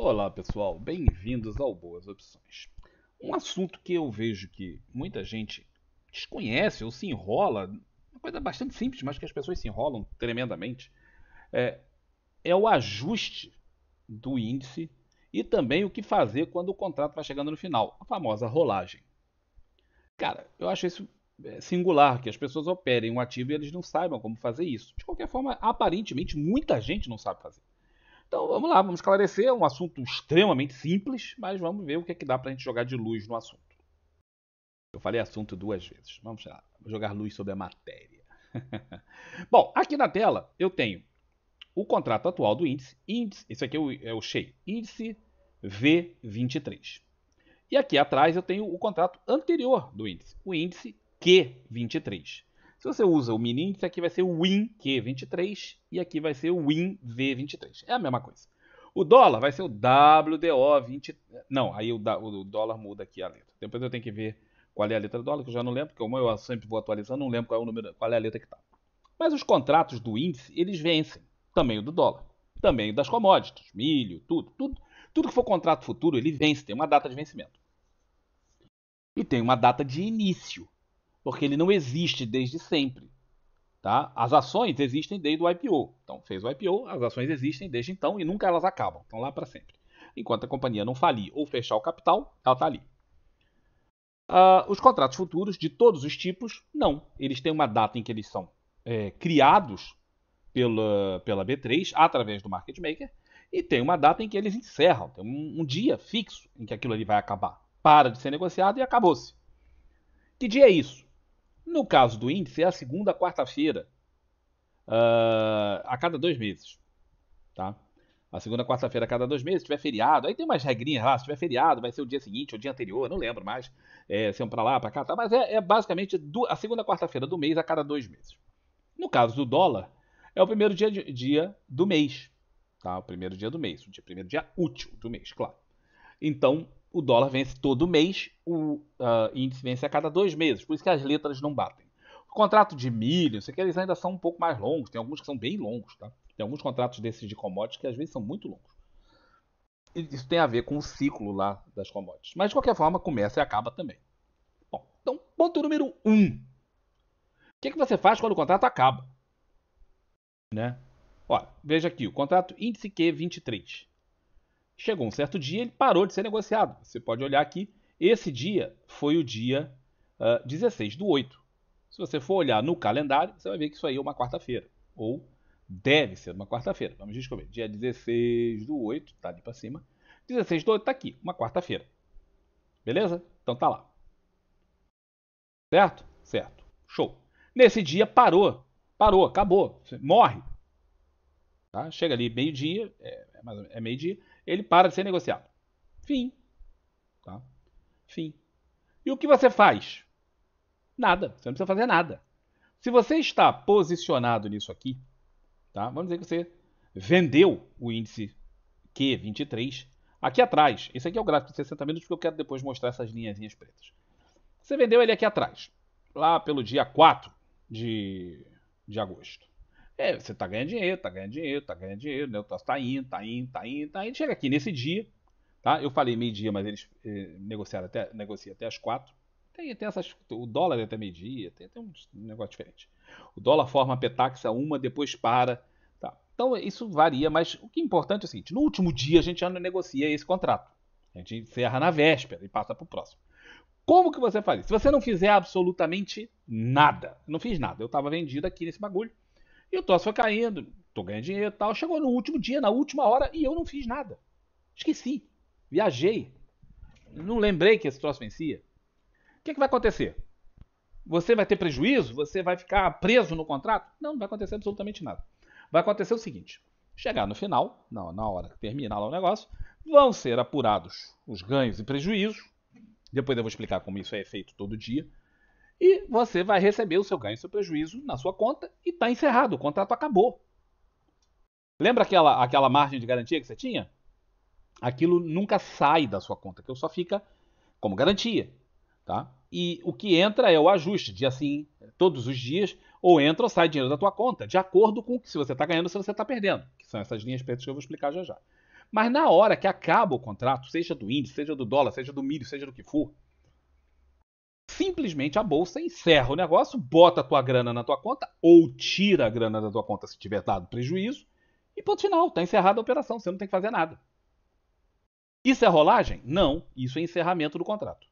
Olá pessoal, bem-vindos ao Boas Opções. Um assunto que eu vejo que muita gente desconhece ou se enrola, uma coisa bastante simples, mas que as pessoas se enrolam tremendamente, é o ajuste do índice e também o que fazer quando o contrato vai chegando no final, a famosa rolagem. Cara, eu acho isso singular, que as pessoas operem um ativo e eles não saibam como fazer isso. De qualquer forma, aparentemente, muita gente não sabe fazer. Então vamos lá, vamos esclarecer. É um assunto extremamente simples, mas vamos ver o que é que dá para a gente jogar de luz no assunto. Eu falei assunto duas vezes. Vamos lá, jogar luz sobre a matéria. Bom, aqui na tela eu tenho o contrato atual do índice, esse aqui é o cheio, índice V23. E aqui atrás eu tenho o contrato anterior do índice, o índice Q23. Se você usa o mini índice, aqui vai ser o WIN Q23 e aqui vai ser o WIN V23. É a mesma coisa. O dólar vai ser o WDO20. Não, aí o dólar muda aqui a letra. Depois eu tenho que ver qual é a letra do dólar, que eu já não lembro, porque como eu sempre vou atualizando, não lembro qual é, o número, qual é a letra que está. Mas os contratos do índice, eles vencem. Também o do dólar. Também o das commodities, milho, tudo que for contrato futuro, ele vence, tem uma data de vencimento. E tem uma data de início, porque ele não existe desde sempre. Tá? As ações existem desde o IPO. Então, fez o IPO, as ações existem desde então e nunca elas acabam. Estão lá para sempre. Enquanto a companhia não falir ou fechar o capital, ela está ali. Os contratos futuros, de todos os tipos, não. Eles têm uma data em que eles são criados pela B3 através do market maker e tem uma data em que eles encerram. Tem um dia fixo em que aquilo ali vai acabar. Para de ser negociado e acabou-se. Que dia é isso? No caso do índice, é a segunda quarta-feira a cada 2 meses. Tá? A segunda quarta-feira a cada 2 meses, se tiver feriado, aí tem umas regrinhas lá, se tiver feriado, vai ser o dia seguinte ou o dia anterior, não lembro mais, se é um pra lá, pra cá, tá? Mas é basicamente a segunda quarta-feira do mês a cada 2 meses. No caso do dólar, é o primeiro dia do mês, tá? O primeiro dia do mês, o primeiro dia útil do mês, claro. Então, o dólar vence todo mês, o índice vence a cada 2 meses, por isso que as letras não batem. O contrato de milho, isso aqui, eles ainda são um pouco mais longos, tem alguns que são bem longos, tá? Tem alguns contratos desses de commodities que às vezes são muito longos. Isso tem a ver com o ciclo lá das commodities. Mas de qualquer forma, começa e acaba também. Bom, então, ponto número 1. O que você faz quando o contrato acaba? Né? Olha, veja aqui, o contrato índice Q23. Chegou um certo dia, ele parou de ser negociado. Você pode olhar aqui, esse dia foi o dia 16/8. Se você for olhar no calendário, você vai ver que isso aí é uma quarta-feira. Ou deve ser uma quarta-feira. Vamos descobrir. Dia 16/8, tá ali para cima. 16/8 tá aqui, uma quarta-feira. Beleza? Então tá lá. Certo? Certo. Show. Nesse dia parou. Parou, acabou. Você morre. Tá? Chega ali meio-dia, é meio-dia, ele para de ser negociado. Fim. Tá? Fim. E o que você faz? Nada. Você não precisa fazer nada. Se você está posicionado nisso aqui, tá? Vamos dizer que você vendeu o índice Q23 aqui atrás. Esse aqui é o gráfico de 60 minutos porque eu quero depois mostrar essas linhazinhas pretas. Você vendeu ele aqui atrás, lá pelo dia 4 de agosto. Você está ganhando dinheiro, está ganhando dinheiro, está ganhando dinheiro, né? O troço está indo, está indo, está indo, está indo. Chega aqui nesse dia, tá? Eu falei meio-dia, mas eles negociam até as 4. Tem essas, o dólar é até meio-dia, tem um negócio diferente. O dólar forma a petaxa uma, depois para. Tá. Então isso varia, mas o que é importante é o seguinte: no último dia a gente já não negocia esse contrato. A gente encerra na véspera e passa para o próximo. Como que você faz isso? Se você não fizer absolutamente nada, não fiz nada, eu estava vendido aqui nesse bagulho, e o troço foi caindo, tô ganhando dinheiro e tal. Chegou no último dia, na última hora, e eu não fiz nada. Esqueci. Viajei. Não lembrei que esse troço vencia. O que vai acontecer? Você vai ter prejuízo? Você vai ficar preso no contrato? Não, não vai acontecer absolutamente nada. Vai acontecer o seguinte: chegar no final, na hora que terminar lá o negócio, vão ser apurados os ganhos e prejuízos. Depois eu vou explicar como isso é feito todo dia. E você vai receber o seu ganho e seu prejuízo na sua conta e está encerrado. O contrato acabou. Lembra aquela margem de garantia que você tinha? Aquilo nunca sai da sua conta, aquilo só fica como garantia. Tá? E o que entra é o ajuste, dia sim, todos os dias, ou entra ou sai dinheiro da tua conta, de acordo com se você está ganhando ou se você está perdendo, que são essas linhas pretas que eu vou explicar já já. Mas na hora que acaba o contrato, seja do índice, seja do dólar, seja do milho, seja do que for, simplesmente a bolsa encerra o negócio, bota a tua grana na tua conta ou tira a grana da tua conta se tiver dado prejuízo e ponto final, está encerrada a operação, você não tem que fazer nada. Isso é rolagem? Não, isso é encerramento do contrato.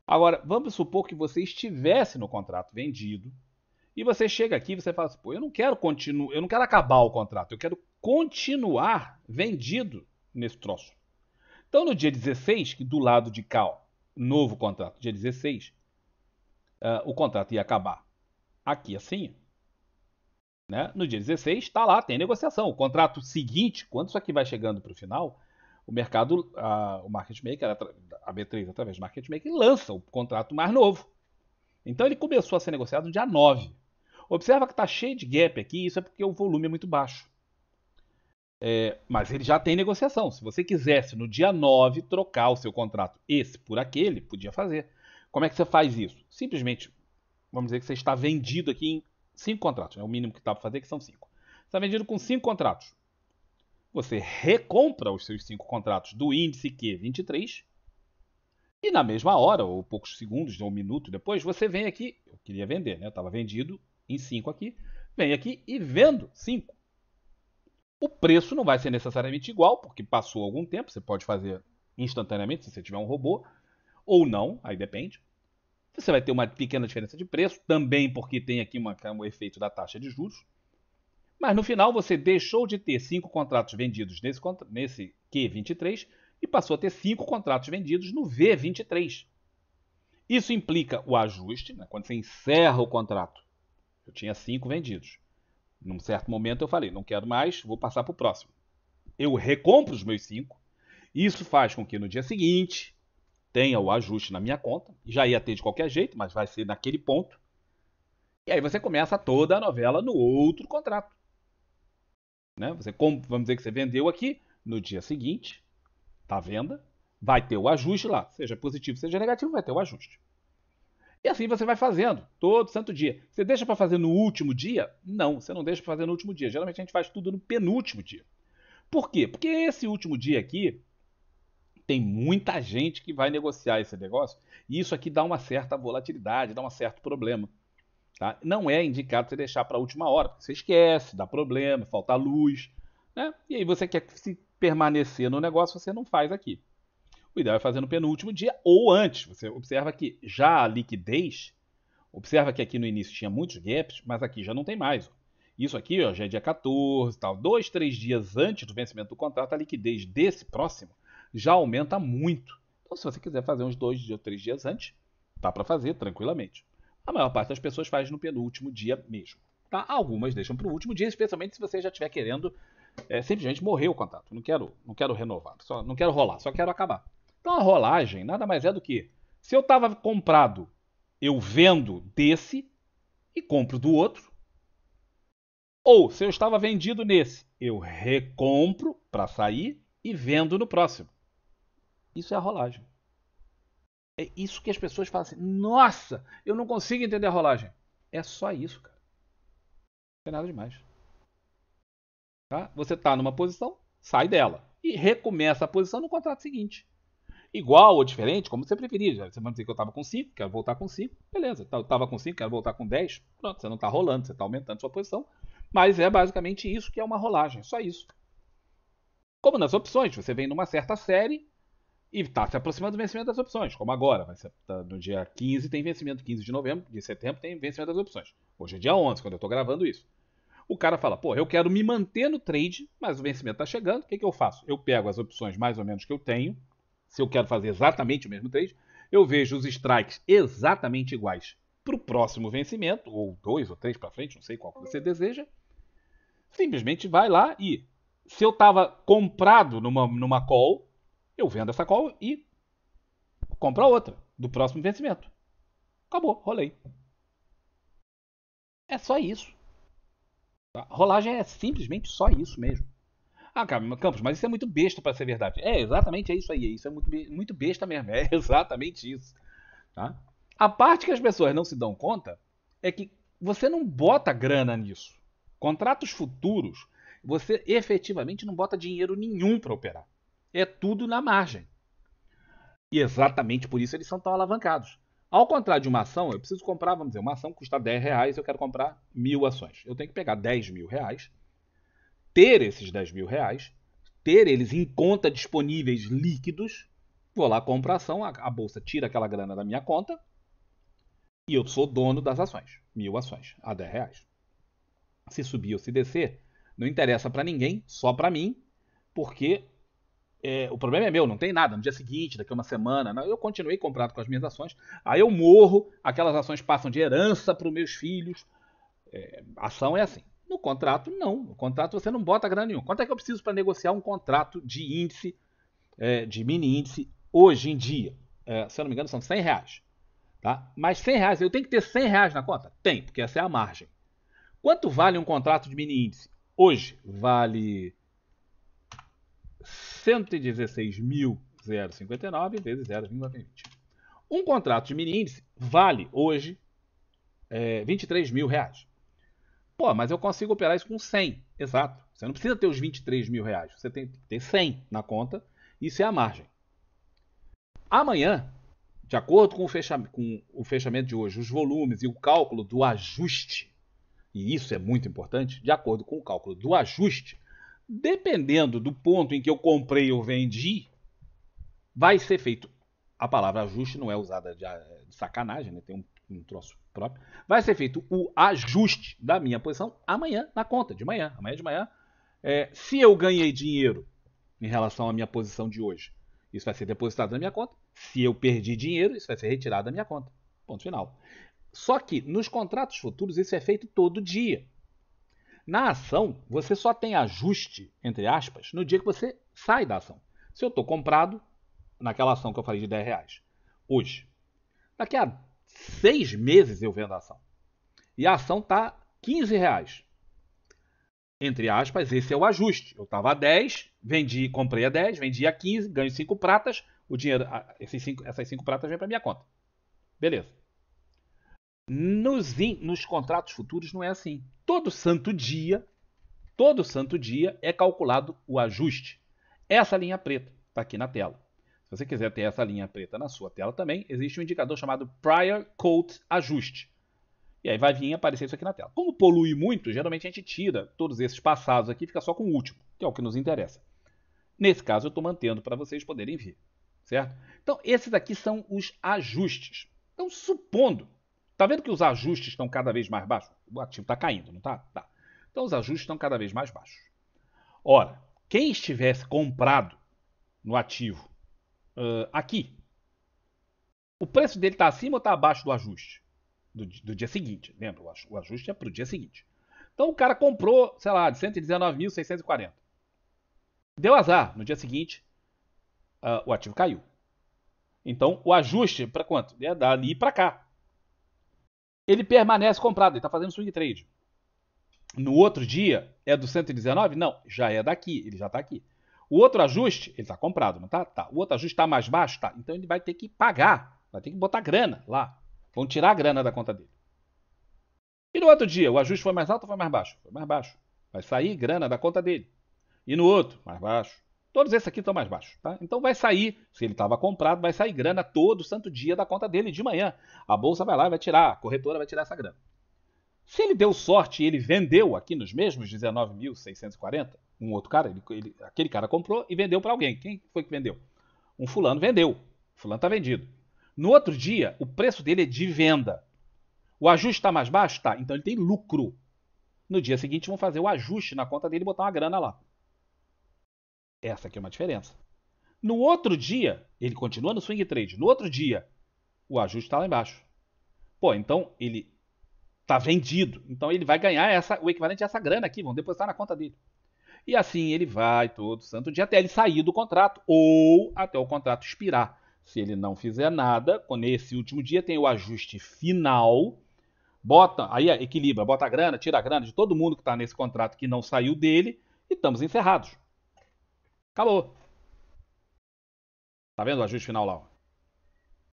Agora, vamos supor que você estivesse no contrato vendido e você chega aqui e você fala assim, pô, eu não quero acabar o contrato, eu quero continuar vendido nesse troço. Então, no dia 16, que do lado de cá, ó, novo contrato, dia 16, o contrato ia acabar aqui assim, né? No dia 16, está lá, tem negociação. O contrato seguinte, quando isso aqui vai chegando para o final, o mercado, o market maker, a B3, através do market maker, lança o contrato mais novo. Então ele começou a ser negociado no dia 9. Observa que está cheio de gap aqui, isso é porque o volume é muito baixo. Mas ele já tem negociação. Se você quisesse no dia 9 trocar o seu contrato, esse por aquele, podia fazer. Como é que você faz isso? Simplesmente, vamos dizer que você está vendido aqui em 5 contratos. Né? O mínimo que dá para fazer é que são 5. Você está vendido com 5 contratos. Você recompra os seus 5 contratos do índice Q23 e na mesma hora, ou poucos segundos, ou um minuto depois, você vem aqui. Eu queria vender, né? Eu estava vendido em 5 aqui. Vem aqui e vendo 5. O preço não vai ser necessariamente igual, porque passou algum tempo. Você pode fazer instantaneamente, se você tiver um robô, ou não, aí depende. Você vai ter uma pequena diferença de preço, também porque tem aqui um efeito da taxa de juros. Mas no final você deixou de ter 5 contratos vendidos nesse Q23 e passou a ter 5 contratos vendidos no V23. Isso implica o ajuste, né? Quando você encerra o contrato. Eu tinha 5 vendidos. Num certo momento eu falei, não quero mais, vou passar para o próximo. Eu recompro os meus 5. Isso faz com que no dia seguinte tenha o ajuste na minha conta. Já ia ter de qualquer jeito, mas vai ser naquele ponto. E aí você começa toda a novela no outro contrato. Né? Vamos dizer que você vendeu aqui, no dia seguinte, tá à venda, vai ter o ajuste lá. Seja positivo, seja negativo, vai ter o ajuste. E assim você vai fazendo, todo santo dia. Você deixa para fazer no último dia? Não, você não deixa para fazer no último dia. Geralmente a gente faz tudo no penúltimo dia. Por quê? Porque esse último dia aqui, tem muita gente que vai negociar esse negócio, e isso aqui dá uma certa volatilidade, dá um certo problema. Tá? Não é indicado você deixar para a última hora, porque você esquece, dá problema, falta luz, né? E aí você quer se permanecer no negócio, você não faz aqui. O ideal é fazer no penúltimo dia ou antes. Você observa que já a liquidez, observa que aqui no início tinha muitos gaps, mas aqui já não tem mais. Isso aqui ó, já é dia 14, tal. 2, 3 dias antes do vencimento do contrato, a liquidez desse próximo já aumenta muito. Então, se você quiser fazer uns 2 ou 3 dias antes, dá para fazer tranquilamente. A maior parte das pessoas faz no penúltimo dia mesmo. Tá? Algumas deixam para o último dia, especialmente se você já estiver querendo simplesmente morrer o contrato. Não quero renovar, não quero rolar, só quero acabar. Então a rolagem nada mais é do que, se eu estava comprado, eu vendo desse e compro do outro. Ou se eu estava vendido nesse, eu recompro para sair e vendo no próximo. Isso é a rolagem. É isso que as pessoas falam assim, nossa, eu não consigo entender a rolagem. É só isso, cara. Não tem nada demais. Tá? Você está numa posição, sai dela e recomeça a posição no contrato seguinte. Igual ou diferente, como você preferir. Você vai dizer que eu estava com 5, quero voltar com 5. Beleza, eu estava com 5, quero voltar com 10. Pronto, você não está rolando, você está aumentando sua posição. Mas é basicamente isso que é uma rolagem, só isso. Como nas opções, você vem numa certa série e está se aproximando do vencimento das opções, como agora. No dia 15 tem vencimento, 15 de novembro, de setembro tem vencimento das opções. Hoje é dia 11, quando eu estou gravando isso. O cara fala, pô, eu quero me manter no trade, mas o vencimento está chegando, o que eu faço? Eu pego as opções mais ou menos que eu tenho, se eu quero fazer exatamente o mesmo trade, eu vejo os strikes exatamente iguais para o próximo vencimento, ou 2 ou 3 para frente, não sei qual que você deseja. Simplesmente vai lá e, se eu estava comprado numa call, eu vendo essa call e compro a outra, do próximo vencimento. Acabou, rolei. É só isso. Tá? Rolagem é simplesmente só isso mesmo. Ah, Campos, mas isso é muito besta para ser verdade. É, exatamente, é isso aí. Isso é muito besta mesmo. É exatamente isso. Tá? A parte que as pessoas não se dão conta é que você não bota grana nisso. Contratos futuros, você efetivamente não bota dinheiro nenhum para operar. É tudo na margem. E exatamente por isso eles são tão alavancados. Ao contrário de uma ação, eu preciso comprar, vamos dizer, uma ação custa R$ 10, eu quero comprar 1.000 ações. Eu tenho que pegar R$ 10.000, ter esses R$ 10.000, ter eles em conta disponíveis líquidos, vou lá, compro a ação, a bolsa tira aquela grana da minha conta e eu sou dono das ações. 1.000 ações a R$ 10. Se subir ou se descer, não interessa para ninguém, só para mim, porque o problema é meu, não tem nada. No dia seguinte, daqui a uma semana, não, eu continuei comprado com as minhas ações. Aí eu morro, aquelas ações passam de herança para os meus filhos. Ação é assim. No contrato, não. No contrato você não bota grana nenhuma. Quanto é que eu preciso para negociar um contrato de índice, de mini índice, hoje em dia? Se eu não me engano, são R$ 100. Tá? Mas R$ 100, eu tenho que ter R$ 100 na conta? Tem, porque essa é a margem. Quanto vale um contrato de mini índice? Hoje vale 116.059 vezes 0,20. Um contrato de mini índice vale hoje R$ 23.000. Pô, mas eu consigo operar isso com 100. Exato. Você não precisa ter os R$ 23.000. Você tem que ter 100 na conta. Isso é a margem. Amanhã, de acordo com o fechamento de hoje, os volumes e o cálculo do ajuste, e isso é muito importante, de acordo com o cálculo do ajuste, dependendo do ponto em que eu comprei ou vendi, vai ser feito. A palavra ajuste não é usada de sacanagem, né? Tem um troço próprio. Vai ser feito o ajuste da minha posição amanhã na conta, de manhã. Amanhã de manhã. Se eu ganhei dinheiro em relação à minha posição de hoje, isso vai ser depositado na minha conta. Se eu perdi dinheiro, isso vai ser retirado da minha conta. Ponto final. Só que nos contratos futuros isso é feito todo dia. Na ação, você só tem ajuste, entre aspas, no dia que você sai da ação. Se eu estou comprado naquela ação que eu falei de R$ 10, hoje, daqui a 6 meses eu vendo a ação. E a ação está R$ 15. Entre aspas, esse é o ajuste. Eu estava a 10, vendi, comprei a 10, vendi a 15, ganho 5 pratas, o dinheiro, essas 5 pratas vêm para minha conta. Beleza. Nos contratos futuros não é assim. Todo santo dia é calculado o ajuste. Essa linha preta está aqui na tela. Se você quiser ter essa linha preta na sua tela também, existe um indicador chamado Prior Quote Ajuste. E aí vai vir aparecer isso aqui na tela. Como polui muito, geralmente a gente tira todos esses passados aqui e fica só com o último, que é o que nos interessa. Nesse caso eu estou mantendo para vocês poderem ver. Certo? Então esses aqui são os ajustes. Então supondo, tá vendo que os ajustes estão cada vez mais baixos? O ativo está caindo, não está? Tá. Então os ajustes estão cada vez mais baixos. Ora, quem estivesse comprado no ativo aqui, o preço dele está acima ou está abaixo do ajuste? Do dia seguinte. Lembra? O ajuste é para o dia seguinte. Então o cara comprou, sei lá, de 119.640. Deu azar. No dia seguinte, o ativo caiu. Então o ajuste para quanto? É dali para cá. Ele permanece comprado, ele está fazendo swing trade. No outro dia, é do 119? Não, já é daqui, ele já está aqui. O outro ajuste, ele está comprado, não está? Tá. O outro ajuste está mais baixo? Tá. Então ele vai ter que pagar, vai ter que botar grana lá. Vão tirar a grana da conta dele. E no outro dia, o ajuste foi mais alto ou foi mais baixo? Foi mais baixo. Vai sair grana da conta dele. E no outro, mais baixo. Todos esses aqui estão mais baixos, tá? Então vai sair, se ele estava comprado, vai sair grana todo santo dia da conta dele de manhã. A bolsa vai lá e vai tirar, a corretora vai tirar essa grana. Se ele deu sorte e ele vendeu aqui nos mesmos 19.640, um outro cara, aquele cara comprou e vendeu para alguém. Quem foi que vendeu? Um fulano vendeu. O fulano está vendido. No outro dia, o preço dele é de venda. O ajuste está mais baixo? Tá. Então ele tem lucro. No dia seguinte vão fazer o ajuste na conta dele e botar uma grana lá. Essa aqui é uma diferença. No outro dia, ele continua no swing trade. No outro dia, o ajuste está lá embaixo. Pô, então ele está vendido. Então ele vai ganhar o equivalente a essa grana aqui. Vão depositar na conta dele. E assim ele vai todo santo dia até ele sair do contrato ou até o contrato expirar. Se ele não fizer nada, nesse último dia tem o ajuste final. Aí equilibra, bota a grana, tira a grana de todo mundo que está nesse contrato que não saiu dele e estamos encerrados. Acabou. Tá vendo o ajuste final lá?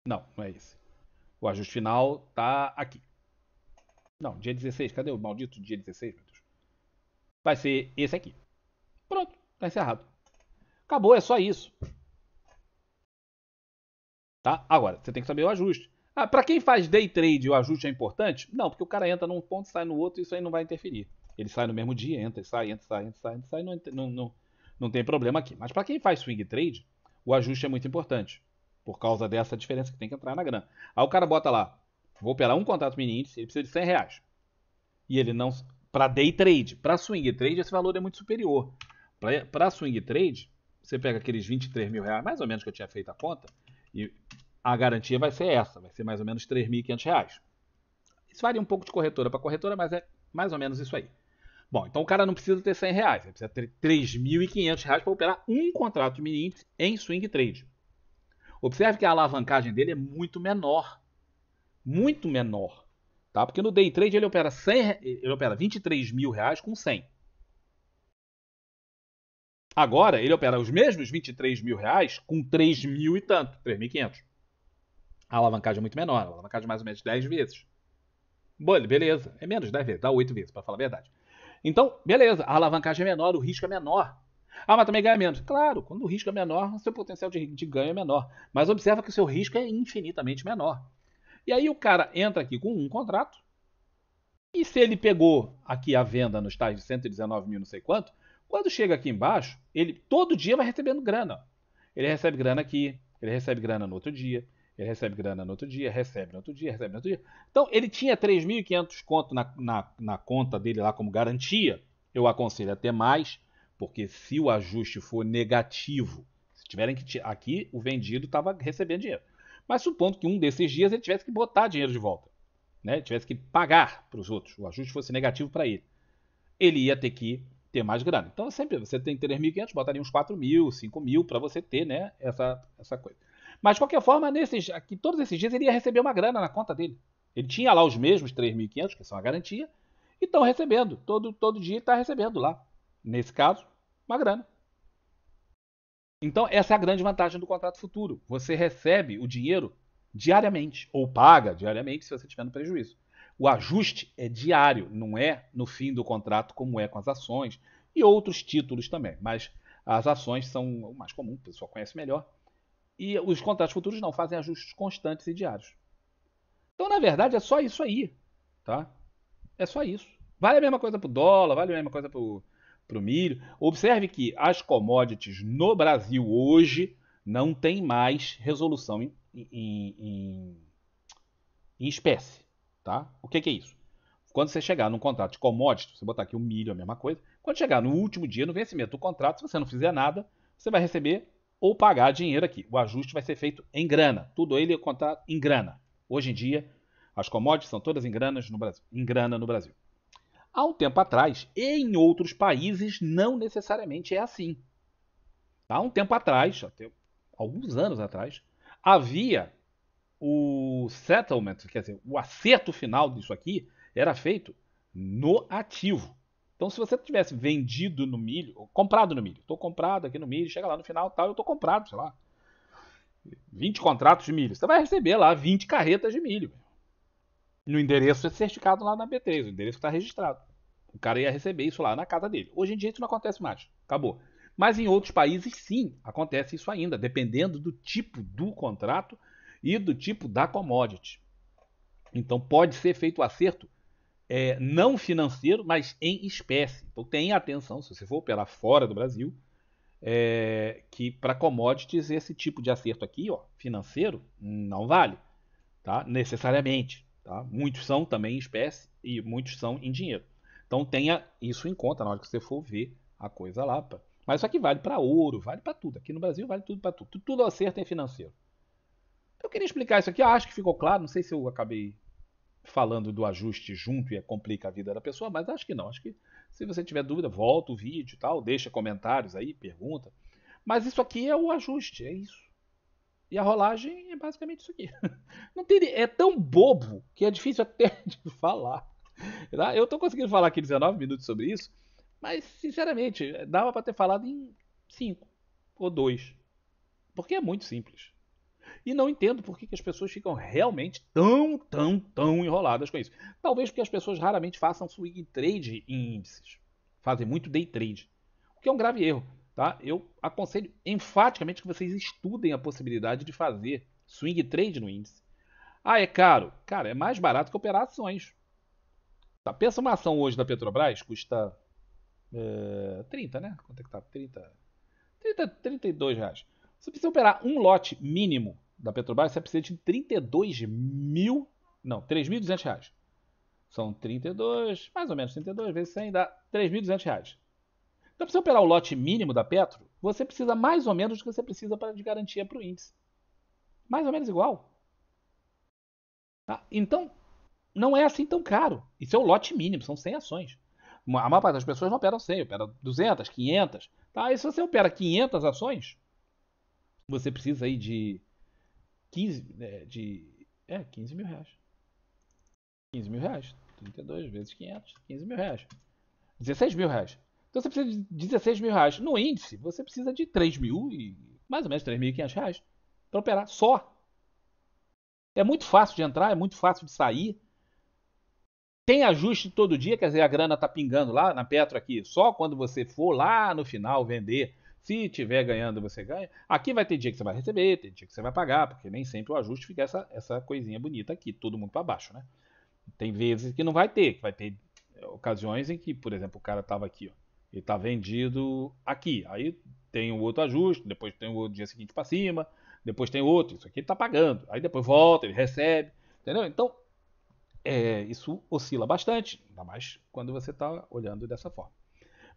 Não, não é esse. O ajuste final tá aqui. Não, dia 16. Cadê o maldito dia 16, meu Deus? vai ser esse aqui. Pronto, tá encerrado. Acabou, é só isso. Tá? Agora, você tem que saber o ajuste. Ah, para quem faz day trade o ajuste é importante? Não, porque o cara entra num ponto, sai no outro e isso aí não vai interferir. Ele sai no mesmo dia, entra, sai, entra, sai, entra, sai, entra, sai, não tem problema aqui. Mas para quem faz swing trade, o ajuste é muito importante. Por causa dessa diferença que tem que entrar na grana. Aí o cara bota lá, vou operar um contrato mini índice, ele precisa de R$ 100. E ele não. Para day trade. Para swing trade, esse valor é muito superior. Para swing trade, você pega aqueles R$ 23.000, mais ou menos que eu tinha feito a conta, e a garantia vai ser essa, vai ser mais ou menos R$ 3.500. Isso varia um pouco de corretora para corretora, mas é mais ou menos isso aí. Bom, então o cara não precisa ter R$ 100, ele precisa ter R$ 3.500 para operar um contrato de mini índice em swing trade. Observe que a alavancagem dele é muito menor. Muito menor. Tá? Porque no day trade ele opera, ele opera R$ 23.000 com 100. Agora ele opera os mesmos R$ 23.000 com 3.000 e tanto, 3.500. A alavancagem é muito menor, a alavancagem é mais ou menos 10 vezes. Beleza, é menos de 10 vezes, dá 8 vezes, para falar a verdade. Então, beleza, a alavancagem é menor, o risco é menor. Ah, mas também ganha menos. Claro, quando o risco é menor, o seu potencial de ganho é menor. Mas observa que o seu risco é infinitamente menor. E aí o cara entra aqui com um contrato, e se ele pegou aqui a venda nos tais de 119 mil não sei quanto, quando chega aqui embaixo, ele todo dia vai recebendo grana. Ele recebe grana aqui, ele recebe grana no outro dia, ele recebe grana no outro dia, recebe no outro dia, recebe no outro dia. Então, ele tinha 3.500 conto na conta dele lá como garantia. Eu aconselho a ter mais, porque se o ajuste for negativo, se tiverem que aqui o vendido estava recebendo dinheiro. Mas supondo que um desses dias ele tivesse que botar dinheiro de volta, né? Ele tivesse que pagar para os outros, o ajuste fosse negativo para ele ia ter que ter mais grana. Então, sempre você tem 3.500, botaria uns 4.000, 5.000 para você ter, né, essa coisa. Mas, de qualquer forma, aqui, todos esses dias ele ia receber uma grana na conta dele. Ele tinha lá os mesmos 3.500, que são a garantia, e estão recebendo. Todo dia está recebendo lá. Nesse caso, uma grana. Então, essa é a grande vantagem do contrato futuro. Você recebe o dinheiro diariamente, ou paga diariamente se você estiver no prejuízo. O ajuste é diário, não é no fim do contrato como é com as ações e outros títulos também. Mas as ações são o mais comum, o pessoal conhece melhor. E os contratos futuros não, fazem ajustes constantes e diários. Então, na verdade, é só isso aí. Tá? É só isso. Vale a mesma coisa para o dólar, vale a mesma coisa para o milho. Observe que as commodities no Brasil hoje não tem mais resolução em espécie. Tá? O que é isso? Quando você chegar num contrato de commodity, você botar aqui o milho, a mesma coisa, quando chegar no último dia, no vencimento do contrato, se você não fizer nada, você vai receber ou pagar dinheiro aqui. O ajuste vai ser feito em grana. Tudo ele é contrato em grana. Hoje em dia, as commodities são todas em grana no Brasil. Há um tempo atrás, e em outros países, não necessariamente é assim. Há um tempo atrás, até alguns anos atrás, havia o settlement, quer dizer, o acerto final disso aqui era feito no ativo. Então, se você tivesse vendido no milho, ou comprado no milho, estou comprado aqui no milho, chega lá no final, tal, eu estou comprado, sei lá, 20 contratos de milho. Você vai receber lá 20 carretas de milho. No endereço certificado lá na B3, o endereço está registrado. O cara ia receber isso lá na casa dele. Hoje em dia isso não acontece mais. Acabou. Mas em outros países, sim, acontece isso ainda, dependendo do tipo do contrato e do tipo da commodity. Então pode ser feito o acerto não financeiro, mas em espécie. Então tenha atenção, se você for operar fora do Brasil, que para commodities esse tipo de acerto aqui, ó, financeiro, não vale, tá? Necessariamente. Tá? Muitos são também em espécie e muitos são em dinheiro. Então tenha isso em conta na hora que você for ver a coisa lá. Mas isso aqui vale para ouro, vale para tudo. Aqui no Brasil vale tudo para tudo. Tudo acerto é financeiro. Eu queria explicar isso aqui, acho que ficou claro. Não sei se eu acabei falando do ajuste junto e complica a vida da pessoa, mas acho que não. Acho que se você tiver dúvida, volta o vídeo e tal, deixa comentários aí, pergunta. Mas isso aqui é o ajuste, é isso. E a rolagem é basicamente isso aqui. Não tem, é tão bobo que é difícil até de falar. Tá? Eu estou conseguindo falar aqui 19 minutos sobre isso, mas sinceramente, dava para ter falado em 5 ou 2. Porque é muito simples. E não entendo por que as pessoas ficam realmente tão enroladas com isso. Talvez porque as pessoas raramente façam swing trade em índices. fazem muito day trade, o que é um grave erro. Tá? Eu aconselho enfaticamente que vocês estudem a possibilidade de fazer swing trade no índice. Ah, é caro? Cara, é mais barato que operar ações. Tá, pensa uma ação hoje da Petrobras, custa 30, né? Quanto é que tá? 32 reais. Se você operar um lote mínimo da Petrobras, você precisa de 32 mil, não, 3.200 reais. São 32, mais ou menos 32 vezes 100 dá 3.200 reais. Então, para você operar o lote mínimo da Petro, você precisa mais ou menos do que você precisa de garantia para o índice. Mais ou menos igual. Tá? Então, não é assim tão caro. Isso é o lote mínimo, são 100 ações. A maior parte das pessoas não operam 100, opera 200, 500. Tá? E se você opera 500 ações, você precisa aí de 15 mil reais. 15 mil reais. 32 vezes 500, 15 mil reais. 16 mil reais. Então você precisa de 16 mil reais. No índice, você precisa de 3 mil e mais ou menos 3.500 reais para operar só. É muito fácil de entrar, é muito fácil de sair. Tem ajuste todo dia, quer dizer, a grana tá pingando lá na Petro aqui. Só quando você for lá no final vender, se tiver ganhando, você ganha. Aqui vai ter dia que você vai receber, tem dia que você vai pagar, porque nem sempre o ajuste fica essa coisinha bonita aqui, todo mundo para baixo, né? Tem vezes que não vai ter, que vai ter ocasiões em que, por exemplo, o cara tava aqui, ó, ele tá vendido aqui, aí tem um outro ajuste, depois tem o outro dia seguinte para cima, depois tem outro, isso aqui ele tá pagando, aí depois volta, ele recebe, entendeu? Então, isso oscila bastante, ainda mais quando você está olhando dessa forma.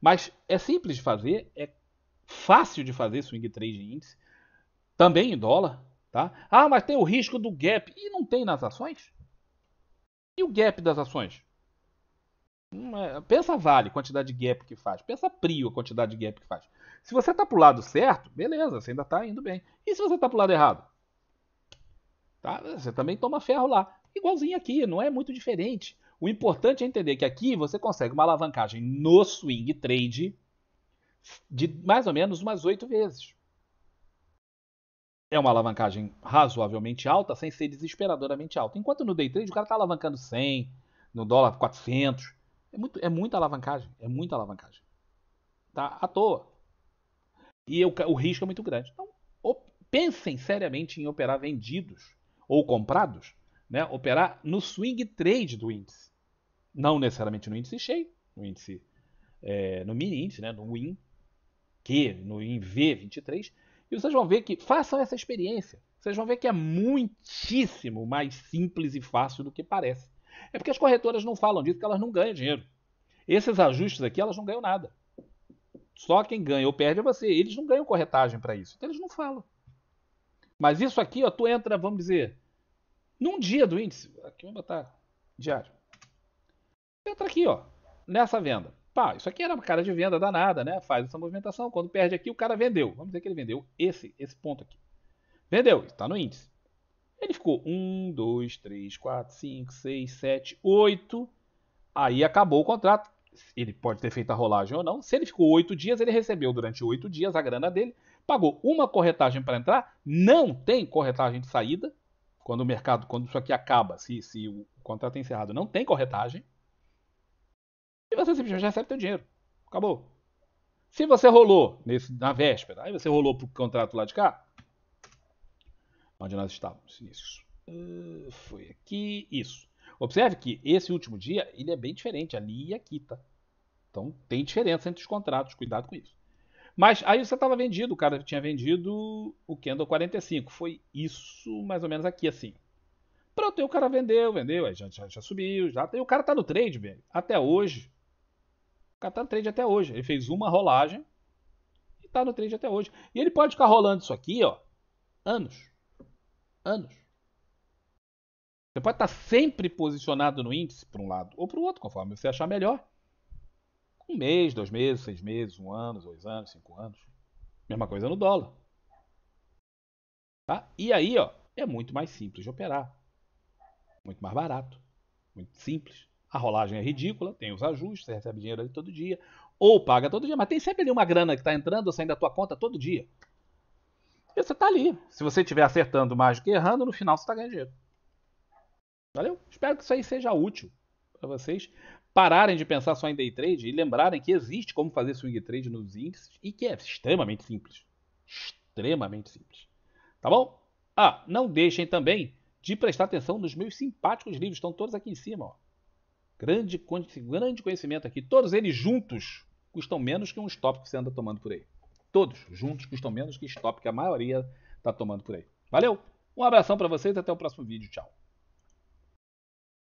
Mas é simples de fazer, é fácil de fazer swing trade em índice, também em dólar, tá? Ah, mas tem o risco do gap. E não tem nas ações? E o gap das ações? Pensa Vale, quantidade de gap que faz. Pensa Prio, a quantidade de gap que faz. Se você está para o lado certo, beleza, você ainda está indo bem. E se você está para o lado errado? Tá? Você também toma ferro lá. Igualzinho aqui, não é muito diferente. O importante é entender que aqui você consegue uma alavancagem no swing trade de mais ou menos umas 8 vezes. É uma alavancagem razoavelmente alta, sem ser desesperadoramente alta. Enquanto no day trade o cara está alavancando 100, no dólar 400. É muita alavancagem, é muita alavancagem. Tá? À toa. E o risco é muito grande. Então, pensem seriamente em operar vendidos ou comprados, né? Operar no swing trade do índice. Não necessariamente no índice cheio, no índice, no mini índice, né? No WIN, no WIN V23. E vocês vão ver que, façam essa experiência. Vocês vão ver que é muitíssimo mais simples e fácil do que parece. É porque as corretoras não falam disso, porque elas não ganham dinheiro. Esses ajustes aqui, elas não ganham nada. Só quem ganha ou perde é você. Eles não ganham corretagem para isso. Então eles não falam. Mas isso aqui, ó, tu entra, vamos dizer, num dia do índice. Aqui vamos botar diário. Entra aqui, ó, nessa venda. Pá, isso aqui era uma cara de venda danada, né? Faz essa movimentação. Quando perde aqui, o cara vendeu. Vamos dizer que ele vendeu esse ponto aqui. Vendeu, está no índice. Ele ficou 1, 2, 3, 4, 5, 6, 7, 8. Aí acabou o contrato. Ele pode ter feito a rolagem ou não. Se ele ficou 8 dias, ele recebeu durante 8 dias a grana dele. Pagou uma corretagem para entrar. Não tem corretagem de saída. Quando isso aqui acaba, se o contrato é encerrado, não tem corretagem. E você simplesmente recebe seu dinheiro. Acabou. Se você rolou na véspera, aí você rolou pro contrato lá de cá. Onde nós estávamos? Isso. Foi aqui. Isso. Observe que esse último dia ele é bem diferente, ali e aqui, tá? Então tem diferença entre os contratos, cuidado com isso. Mas aí você estava vendido, o cara tinha vendido o Candle 45. Foi isso mais ou menos aqui assim. Pronto, aí o cara vendeu, aí já subiu, e o cara tá no trade, velho, até hoje. O cara tá no trade até hoje. Ele fez uma rolagem e tá no trade até hoje. E ele pode ficar rolando isso aqui, ó, anos. Anos. Você pode estar sempre posicionado no índice para um lado ou para o outro, conforme você achar melhor. 1 mês, 2 meses, 6 meses, 1 ano, 2 anos, 5 anos. Mesma coisa no dólar. Tá? E aí, ó, é muito mais simples de operar. Muito mais barato. Muito simples. A rolagem é ridícula, tem os ajustes, você recebe dinheiro ali todo dia. Ou paga todo dia, mas tem sempre ali uma grana que está entrando ou saindo da tua conta todo dia. E você está ali. Se você estiver acertando mais do que errando, no final você está ganhando dinheiro. Valeu? Espero que isso aí seja útil para vocês. pararem de pensar só em day trade e lembrarem que existe como fazer swing trade nos índices e que é extremamente simples. Extremamente simples. Tá bom? Ah, não deixem também de prestar atenção nos meus simpáticos livros. Estão todos aqui em cima. Ó. Grande conhecimento aqui. Todos eles juntos custam menos que um stop que você anda tomando por aí. Todos juntos custam menos que stop que a maioria está tomando por aí. Valeu? Um abração para vocês e até o próximo vídeo. Tchau.